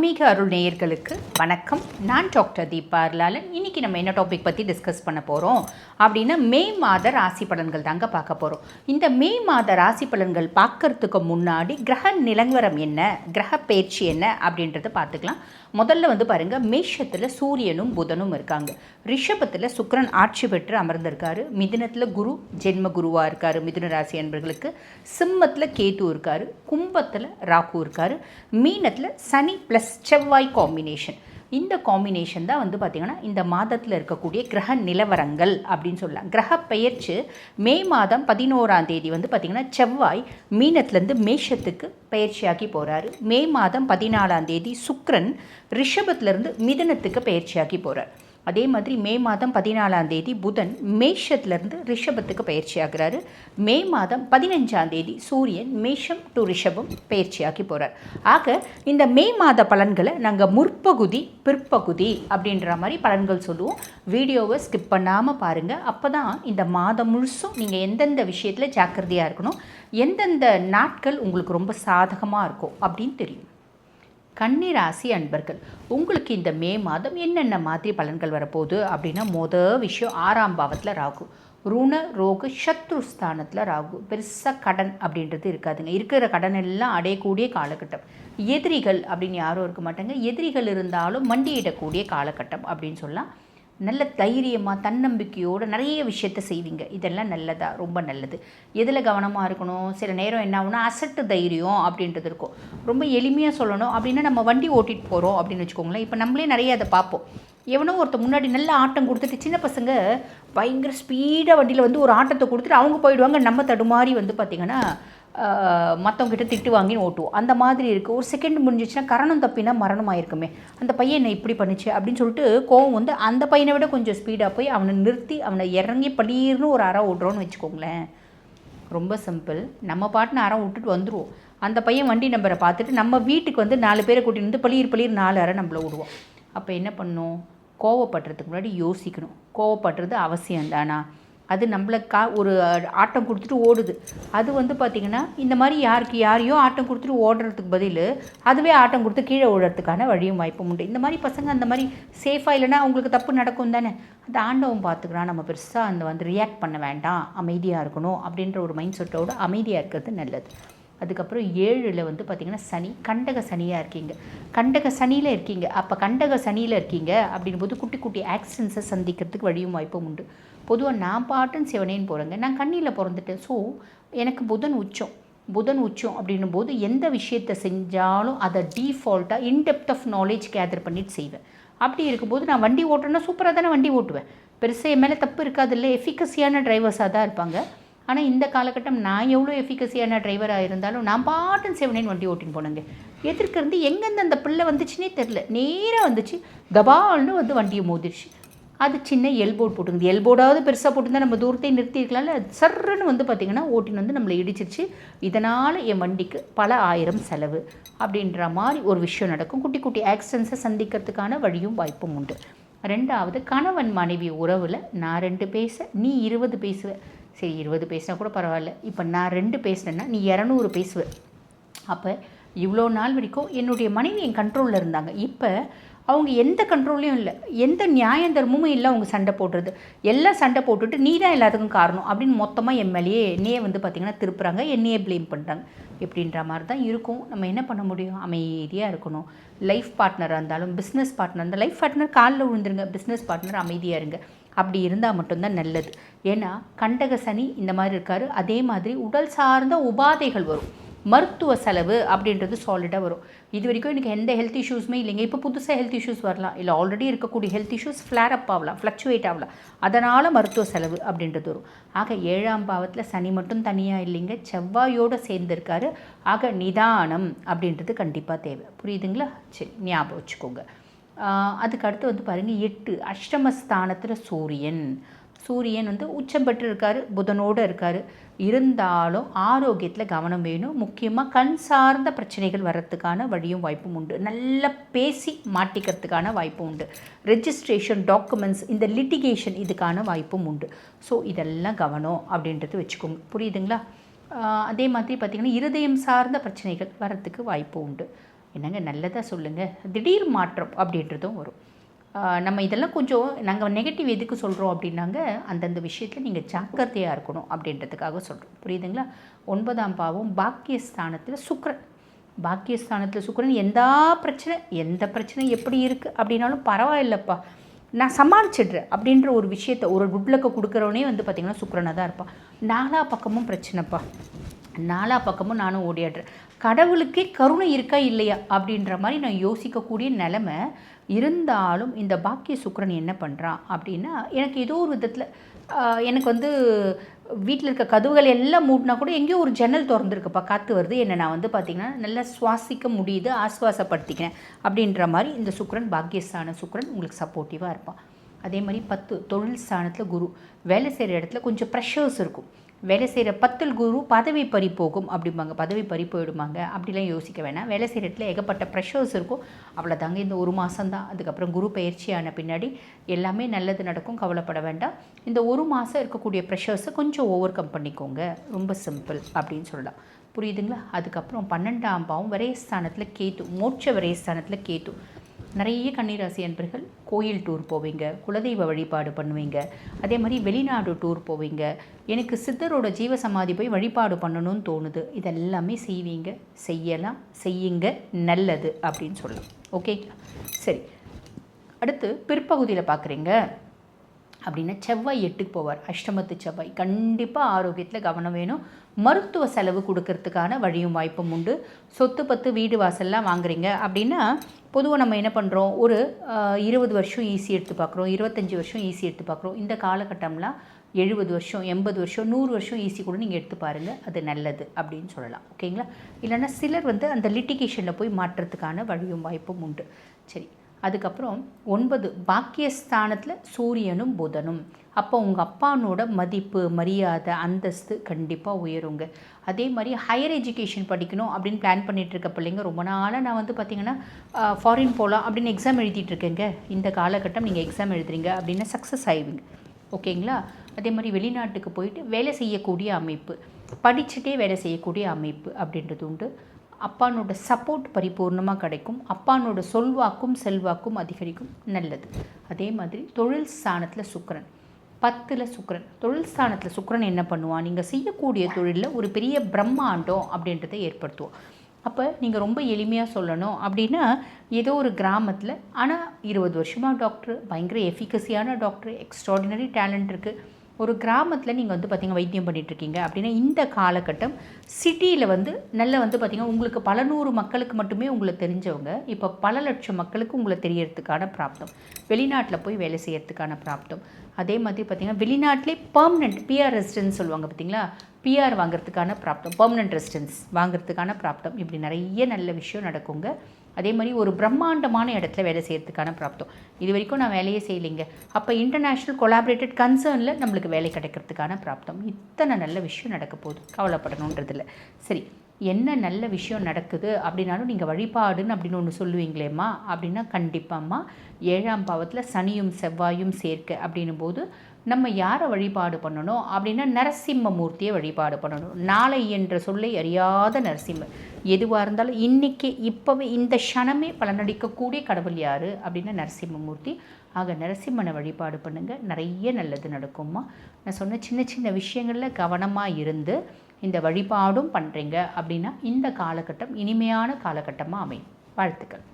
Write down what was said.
ஆன்மீக அருள் நேயர்களுக்கு வணக்கம். நான் டாக்டர் தீபா லாலன். இன்றைக்கி நம்ம என்ன டாபிக் பற்றி டிஸ்கஸ் பண்ண போகிறோம் அப்படின்னா மே மாத ராசி பலன்கள் தாங்க பார்க்க போகிறோம். இந்த மே மாத ராசி பலன்கள் பார்க்கறதுக்கு முன்னாடி கிரக நிலவரம் என்ன, கிரக பயிற்சி என்ன அப்படின்றத பார்த்துக்கலாம். முதல்ல பாருங்கள், மேஷத்தில் சூரியனும் புதனும் இருக்காங்க. ரிஷபத்தில் சுக்கிரன் ஆட்சி பெற்று அமர்ந்திருக்காரு. மிதுனத்தில் குரு ஜென்ம குருவாக இருக்கார் மிதுன ராசி அன்பர்களுக்கு. சிம்மத்தில் கேது இருக்கார். கும்பத்தில் ராகு இருக்கார். மீனத்தில் சனி ப்ளஸ் செவ்வாய் காம்பினேஷன். இந்த காம்பினேஷன் தான் பார்த்திங்கன்னா இந்த மாதத்தில் இருக்கக்கூடிய கிரக நிலவரங்கள் அப்படின்னு சொல்லலாம். கிரக பெயர்ச்சி மே மாதம் 11ஆம் தேதி பார்த்திங்கன்னா செவ்வாய் மீனத்துலேருந்து மேஷத்துக்கு பயிற்சியாக்கி போகிறாரு. மே மாதம் 14ஆம் தேதி சுக்கிரன் ரிஷபத்திலேருந்து மிதுனத்துக்கு பயிற்சியாக்கி போகிறார். அதே மாதிரி மே மாதம் 14ஆம் தேதி புதன் மேஷத்துலேருந்து ரிஷபத்துக்கு பயிற்சி ஆகிறாரு. மே மாதம் 15ஆம் தேதி சூரியன் மேஷம் டு ரிஷபம் பயிற்சியாக்கி போகிறார். ஆக இந்த மே மாத பலன்களை நாங்கள் முற்பகுதி பிற்பகுதி அப்படின்ற மாதிரி பலன்கள் சொல்லுவோம். வீடியோவை ஸ்கிப் பண்ணாமல் பாருங்கள். அப்போ தான் இந்த மாதம் முழுசும் நீங்கள் எந்தெந்த விஷயத்தில் ஜாக்கிரதையாக இருக்கணும், எந்தெந்த நாட்கள் உங்களுக்கு ரொம்ப சாதகமாக இருக்கும் அப்படின்னு தெரியும். கன்னிராசி அன்பர்கள், உங்களுக்கு இந்த மே மாதம் என்னென்ன மாதிரி பலன்கள் வரப்போகுது அப்படின்னா, விஷயம் 6ஆம் பாவத்தில் ராகு. ருண ரோக சத்ருஸ்தானத்தில் ராகு. பெருசாக கடன் அப்படின்றது இருக்காதுங்க. இருக்கிற கடன் எல்லாம் அடையக்கூடிய காலகட்டம். எதிரிகள் அப்படின்னு யாரும் இருக்க மாட்டாங்க. எதிரிகள் இருந்தாலும் மண்டியிடக்கூடிய காலகட்டம் அப்படின்னு சொல்லலாம். நல்ல தைரியமாக தன்னம்பிக்கையோடு நிறைய விஷயத்தை செய்வீங்க. இதெல்லாம் நல்லதா, ரொம்ப நல்லது. எதில் கவனமாக இருக்கணும், சில நேரம் என்ன ஆகுனா அசட்டு தைரியம் அப்படின்றது இருக்கும். ரொம்ப எளிமையாக சொல்லணும் அப்படின்னா, நம்ம வண்டி ஓட்டிகிட்டு போகிறோம் அப்படின்னு வச்சுக்கோங்களேன். இப்போ நம்மளே நிறைய அதை பார்ப்போம். எவனோ ஒருத்தர் முன்னாடி நல்ல ஆட்டம் கொடுத்துட்டு, சின்ன பசங்க பயங்கர ஸ்பீடாக வண்டியில் ஒரு ஆட்டத்தை கொடுத்துட்டு அவங்க போயிடுவாங்க. நம்ம தடுமாறி பார்த்திங்கன்னா மற்றவங்கிட்ட திட்டு வாங்கின்னு ஓட்டுவோம். அந்த மாதிரி இருக்குது. ஒரு செகண்ட் முடிஞ்சிச்சுன்னா கரணம் தப்பினா மரணம் ஆயிருக்குமே, அந்த பையன் என்ன இப்படி பண்ணிச்சு அப்படின்னு சொல்லிட்டு கோவம் அந்த பையனை விட கொஞ்சம் ஸ்பீடாக போய் அவனை நிறுத்தி அவனை இறங்கி பளீர்னு ஒரு அறம் ஓட்டுறோன்னு வச்சுக்கோங்களேன். ரொம்ப சிம்பிள். நம்ம பாட்டுன்னு அறம் விட்டுட்டு வந்துடுவோம். அந்த பையன் வண்டி நம்பரை பார்த்துட்டு நம்ம வீட்டுக்கு 4 பேரை கூட்டிட்டு பளீர் 4 அறம் நம்மளை விடுவோம். அப்போ என்ன பண்ணணும், கோவப்படுறதுக்கு முன்னாடி யோசிக்கணும். கோவப்படுறது அவசியம் தானா, அது நம்மளை ஒரு ஆட்டம் கொடுத்துட்டு ஓடுது. அது பார்த்திங்கன்னா இந்த மாதிரி யாரையோ ஆட்டம் கொடுத்துட்டு ஓடுறதுக்கு பதில் அதுவே ஆட்டம் கொடுத்து கீழே ஓடுறதுக்கான வழியும் வாய்ப்பும் உண்டு. இந்த மாதிரி பசங்க அந்த மாதிரி சேஃபாக இல்லைன்னா அவங்களுக்கு தப்பு நடக்கும் தானே. அந்த ஆண்டவன் பார்த்துக்கிறான். நம்ம பெருசாக ரியாக்ட் பண்ண வேண்டாம், அமைதியாக இருக்கணும் அப்படின்ற ஒரு மைண்ட் செட்டோடு அமைதியாக இருக்கிறது நல்லது. அதுக்கப்புறம் 7ல் பார்த்திங்கன்னா சனி, கண்டக சனியாக இருக்கீங்க. கண்டக சனியில் இருக்கீங்க. அப்போ கண்டக சனியில் இருக்கீங்க அப்படின் போது குட்டி குட்டி ஆக்சிடென்ட்ஸை சந்திக்கிறதுக்கு வழியும் வாய்ப்பும் உண்டு. பொதுவாக நான் பாட்டுன்னு சிவனேன்னு போகிறேங்க. நான் கண்ணியில் பிறந்துட்டேன். ஸோ எனக்கு புதன் உச்சம் அப்படின்னும் போது எந்த விஷயத்தை செஞ்சாலும் அதை டீஃபால்ட்டாக இன்டெப்த் ஆஃப் நாலேஜ் கேதர் பண்ணிட்டு செய்வேன். அப்படி இருக்கும்போது நான் வண்டி ஓட்டுறேன்னா சூப்பராக தானே வண்டி ஓட்டுவேன். பெருசாக என் மேலே தப்பு இருக்காது இல்லை. எஃபிகசியான டிரைவர்ஸாக தான் இருப்பாங்க. ஆனால் இந்த காலகட்டம் நான் எவ்வளோ எஃபிகசியான டிரைவராக இருந்தாலும் நான் பாட்டுன்னு சிவனேன்னு வண்டி ஓட்டின்னு போனேங்க. எதிர்க்கிறது எங்கேருந்து அந்த பிள்ளை வந்துச்சுன்னே தெரில. நேராக வந்துச்சு, கபால்னு வண்டியை மோதிடுச்சு. அது சின்ன எல்போர்டு போட்டுங்குது. எல்போர்டாவது பெருசாக போட்டுருந்தா நம்ம தூரத்தை நிறுத்திருக்கலாம்ல. சர்ன்னு பார்த்திங்கன்னா ஓட்டின்னு நம்மளை இடிச்சிருச்சு. இதனால் என் வண்டிக்கு பல ஆயிரம் செலவு அப்படின்ற மாதிரி ஒரு விஷயம் நடக்கும். குட்டி குட்டி ஆக்சிடென்ட்ஸை சந்திக்கிறதுக்கான வழியும் வாய்ப்பும் உண்டு. 2வது, கணவன் மனைவி உறவில் நான் 2 பேச நீ 20 பேசுவ. சரி, 20 பேசினா கூட பரவாயில்ல. இப்போ நான் 2 பேசினேன்னா நீ 200 பேசுவ. அப்போ இவ்வளோ நாள் வரைக்கும் என்னுடைய மனைவி என் கண்ட்ரோலில் இருந்தாங்க. இப்போ அவங்க எந்த கண்ட்ரோல்லையும் இல்லை, எந்த நியாயம் தர்மமும் இல்லை. அவங்க சண்டை போடுறது எல்லாம் சண்டை போட்டுட்டு நீ தான் எல்லாத்துக்கும் காரணம் அப்படின்னு மொத்தமாக என் மேலேயே என்னையே பார்த்திங்கன்னா திருப்புறாங்க, என்னையே ப்ளேம் பண்ணுறாங்க. எப்படின்ற மாதிரி தான் இருக்கும். நம்ம என்ன பண்ண முடியும், அமைதியாக இருக்கணும். லைஃப் பார்ட்னராக இருந்தாலும் பிஸ்னஸ் பார்ட்னர் இருந்தால் லைஃப் பார்ட்னர் காலில் விழுந்துருங்க, பிஸ்னஸ் பார்ட்னர் அமைதியாக இருங்க. அப்படி இருந்தால் மட்டும்தான் நல்லது. ஏன்னா கண்டக சனி இந்த மாதிரி இருக்கார். அதே மாதிரி உடல் சார்ந்த உபாதைகள் வரும். மருத்துவ செலவு அப்படின்றது சாலிடாக வரும். இது வரைக்கும் எனக்கு எந்த ஹெல்த் இஷ்யூஸுமே இல்லைங்க. இப்போ புதுசாக ஹெல்த் இஷ்யூஸ் வரலாம், இல்லை ஆல்ரெடி இருக்கக்கூடிய ஹெல்த் இஷ்யூஸ் ஃப்ளேர் அப் ஆகலாம், ஃப்ளக்சுவேட் ஆகலாம். அதனால் மருத்துவ செலவு அப்படின்றது வரும். ஆக 7ஆம் பாவத்தில் சனி மட்டும் தனியாக இல்லைங்க, செவ்வாயோடு சேர்ந்துருக்காரு. ஆக நிதானம் அப்படின்றது கண்டிப்பாக தேவை. புரியுதுங்களா? சரி, ஞாபகம் வச்சுக்கோங்க. அதுக்கு அடுத்து பாருங்கள், 8 அஷ்டமஸ்தானத்தில் சூரியன் உச்சம் பெற்று இருக்கார், புதனோடு இருக்கார். இருந்தாலும் ஆரோக்கியத்தில் கவனம் வேணும். முக்கியமாக கண் சார்ந்த பிரச்சனைகள் வர்றதுக்கான வழியும் வாய்ப்பும் உண்டு. நல்லா பேசி மாட்டிக்கிறதுக்கான வாய்ப்பும் உண்டு. ரெஜிஸ்ட்ரேஷன் டாக்குமெண்ட்ஸ், இந்த லிட்டிகேஷன், இதுக்கான வாய்ப்பும் உண்டு. ஸோ இதெல்லாம் கவனம் அப்படின்றது வச்சுக்கோங்க. புரியுதுங்களா? அதே மாதிரி பார்த்திங்கன்னா இருதயம் சார்ந்த பிரச்சனைகள் வர்றதுக்கு வாய்ப்பு உண்டு. என்னங்க நல்லதாக சொல்லுங்கள், திடீர் மாற்றம் அப்படின்றதும் வரும். நம்ம இதெல்லாம் கொஞ்சம் நாங்கள் நெகட்டிவ் எதுக்கு சொல்கிறோம் அப்படின்னாங்க, அந்தந்த விஷயத்தில் நீங்கள் ஜாக்கிரதையாக இருக்கணும் அப்படின்றதுக்காக சொல்கிறோம். புரியுதுங்களா? 9ஆம் பாவம் பாக்கியஸ்தானத்தில் சுக்கிரன். பாக்கியஸ்தானத்தில் சுக்கிரன் எந்த பிரச்சனை எப்படி இருக்குது அப்படின்னாலும் பரவாயில்லப்பா, நான் சமாளிச்சிடுறேன் அப்படின்ற ஒரு விஷயத்த ஒரு குட்லக்கை கொடுக்குறவனே வந்து பார்த்திங்கன்னா சுக்கிரனாக தான் இருப்பான். நாலா பக்கமும் பிரச்சனைப்பா, நாலா பக்கமும் நானும் ஓடியாடுறேன், கடவுளுக்கே கருணை இருக்கா இல்லையா அப்படின்ற மாதிரி நான் யோசிக்கக்கூடிய நிலமை இருந்தாலும் இந்த பாக்கிய சுக்கிரன் என்ன பண்ணுறான் அப்படின்னா, எனக்கு ஏதோ ஒரு விதத்தில் எனக்கு வந்து வீட்டில் இருக்க கதவுகள் எல்லாம் மூடினா கூட எங்கேயோ ஒரு ஜன்னல் திறந்துருக்குப்பா, காற்று வருது, என்னை நான் வந்து பார்த்திங்கன்னா நல்லா சுவாசிக்க முடியுது, ஆஸ்வாசப்படுத்திக்கிறேன் அப்படின்ற மாதிரி இந்த சுக்கிரன், பாக்கியஸ்தான சுக்கிரன் உங்களுக்கு சப்போர்ட்டிவாக இருப்பான். அதே மாதிரி 10 தொழில் ஸ்தானத்தில் குரு. வேலை செய்கிற இடத்துல கொஞ்சம் ப்ரெஷர்ஸ் இருக்கும். வேலை செய்கிற 10 குரு பதவி பறி போகும் அப்படிம்பாங்க, பதவி பறி போயிடுமாங்க அப்படிலாம் யோசிக்க வேணாம். வேலை செய்கிற இடத்துல ஏகப்பட்ட ப்ரெஷர்ஸ் இருக்கும், அவ்வளோதாங்க. இந்த ஒரு மாதம்தான், அதுக்கப்புறம் குரு பயிற்சியான பின்னாடி எல்லாமே நல்லது நடக்கும், கவலைப்பட வேண்டாம். இந்த ஒரு மாதம் இருக்கக்கூடிய ப்ரெஷர்ஸை கொஞ்சம் ஓவர் கம் பண்ணிக்கோங்க, ரொம்ப சிம்பிள் அப்படின்னு சொல்லலாம். புரியுதுங்களா? அதுக்கப்புறம் 12ஆம் பாவம் விரயஸ்தானத்தில் கேத்து, மோட்ச விரயஸ்தானத்தில் கேத்து. நிறைய கன்னிராசி அன்பர்கள் கோயில் டூர் போவீங்க, குலதெய்வ வழிபாடு பண்ணுவீங்க, அதே மாதிரி வெளிநாடு டூர் போவீங்க, எனக்கு சித்தரோட ஜீவசமாதி போய் வழிபாடு பண்ணணும்னு தோணுது, இதெல்லாமே செய்வீங்க, செய்யலாம், செய்யுங்க, நல்லது அப்படின்னு சொல்லலாம். ஓகேங்களா? சரி, அடுத்து பிற்பகுதியில் பார்க்குறீங்க அப்படின்னா செவ்வாய் 8க்கு போவார், அஷ்டமத்து செவ்வாய். கண்டிப்பாக ஆரோக்கியத்தில் கவனம் வேணும். மருத்துவ செலவு கொடுக்கறதுக்கான வழியும் வாய்ப்பும் உண்டு. சொத்து பத்து வீடு வாசல்லாம் வாங்குறீங்க அப்படின்னா பொதுவாக நம்ம என்ன பண்ணுறோம், ஒரு 20 வருஷம் ஈஸி எடுத்து பார்க்குறோம், 25 வருஷம் ஈஸி எடுத்து பார்க்குறோம். இந்த காலகட்டம்லாம் 70 வருஷம், 80 வருஷம், 100 வருஷம் ஈஸி கூட நீங்கள் எடுத்து பாருங்கள், அது நல்லது அப்படின்னு சொல்லலாம். ஓகேங்களா? இல்லைன்னா சிலர் வந்து அந்த லிட்டிகேஷனில் போய் மாற்றுறதுக்கான வழியும் வாய்ப்பும் உண்டு. சரி, அதுக்கப்புறம் 9 பாக்கியஸ்தானத்தில் சூரியனும் புதனும். அப்போ உங்கள் அப்பானோட மதிப்பு, மரியாதை, அந்தஸ்து கண்டிப்பாக உயருங்க. அதே மாதிரி ஹையர் எஜுகேஷன் படிக்கணும் அப்படின்னு பிளான் பண்ணிகிட்ருக்க பிள்ளைங்க, ரொம்ப நாளாக நான் வந்து பார்த்திங்கன்னா ஃபாரின் போகலாம் அப்படின்னு எக்ஸாம் எழுதிட்டுருக்கேங்க, இந்த காலகட்டம் நீங்கள் எக்ஸாம் எழுதுறீங்க அப்படின்னா சக்ஸஸ் ஆகிவிங்க. ஓகேங்களா? அதே மாதிரி வெளிநாட்டுக்கு போயிட்டு வேலை செய்யக்கூடிய அமைப்பு, படிச்சுட்டே வேலை செய்யக்கூடிய அமைப்பு அப்படின்றது உண்டு. அப்பானோட சப்போர்ட் பரிபூர்ணமாக கிடைக்கும். அப்பானோட சொல்வாக்கும் செல்வாக்கும் அதிகரிக்கும், நல்லது. அதே மாதிரி தொழில் ஸ்தானத்தில் சுக்கிரன், 10ல் சுக்கிரன். தொழில் ஸ்தானத்தில் சுக்கிரன் என்ன பண்ணுவான், நீங்கள் செய்யக்கூடிய தொழிலில் ஒரு பெரிய பிரம்மாண்டம் அப்படின்றத ஏற்படுத்துவோம். அப்போ நீங்கள் ரொம்ப எளிமையாக சொல்லணும் அப்படின்னா, ஏதோ ஒரு கிராமத்தில், ஆனால் 20 வருஷமாக டாக்டர், பயங்கர எஃபிகசியான டாக்டர், எக்ஸ்ட்ராடினரி டேலண்ட் இருக்குது, ஒரு கிராமத்தில் நீங்கள் வந்து பார்த்திங்கன்னா வைத்தியம் பண்ணிகிட்ருக்கீங்க அப்படின்னா, இந்த காலகட்டம் சிட்டியில் வந்து நல்ல வந்து பார்த்திங்கன்னா உங்களுக்கு பல நூறு மக்களுக்கு மட்டுமே உங்களை தெரிஞ்சவங்க இப்போ பல லட்சம் மக்களுக்கு உங்களை தெரியறதுக்கான பிராப்தம், வெளிநாட்டில் போய் வேலை செய்யறதுக்கான பிராப்தம். அதே மாதிரி பார்த்திங்கன்னா வெளிநாட்டிலே பர்மனெண்ட் பிஆர் ரெசிடென்ஸ் சொல்லுவாங்க பார்த்திங்களா, பிஆர் வாங்கிறதுக்கான பிராப்தம், பர்மனெண்ட் ரெசிடென்ஸ் வாங்கிறதுக்கான பிராப்தம், இப்படி நிறைய நல்ல விஷயம் நடக்குங்க. அதே மாதிரி ஒரு பிரம்மாண்டமான இடத்துல வேலை செய்கிறதுக்கான பிராப்தம். இது வரைக்கும் நான் வேலையே செய்யலைங்க, அப்போ இன்டர்நேஷ்னல் கொலாபரேட்டட் கன்சர்னில் நம்மளுக்கு வேலை கிடைக்கிறதுக்கான பிராப்தம். இத்தனை நல்ல விஷயம் நடக்க போகுது, கவலைப்படணுன்றதில்ல. சரி, என்ன நல்ல விஷயம் நடக்குது அப்படின்னாலும் நீங்கள் வழிபாடுன்னு அப்படின்னு ஒன்று சொல்லுவீங்களேம்மா அப்படின்னா, கண்டிப்பாம்மா 7ஆம் பாவத்தில் சனியும் செவ்வாயும் சேர்க்க அப்படின்னும் போது நம்ம யாரை வழிபாடு பண்ணணும் அப்படின்னா, நரசிம்மமூர்த்தியை வழிபாடு பண்ணணும். நாளை என்ற சொல்லை அறியாத நரசிம்மர், எதுவாக இருந்தாலும் இன்றைக்கே இப்போவே இந்த க்ஷணமே பலனளிக்கக்கூடிய கடவுள் யார் அப்படின்னா நரசிம்மமூர்த்தி. ஆக நரசிம்மனை வழிபாடு பண்ணுங்கள், நிறைய நல்லது நடக்கும்மா. நான் சொன்ன சின்ன சின்ன விஷயங்களில் கவனமாக இருந்து இந்த வழிபாடும் பண்ணுறீங்க அப்படின்னா இந்த காலகட்டம் இனிமையான காலகட்டமாக அமையும். வாழ்த்துக்கள்.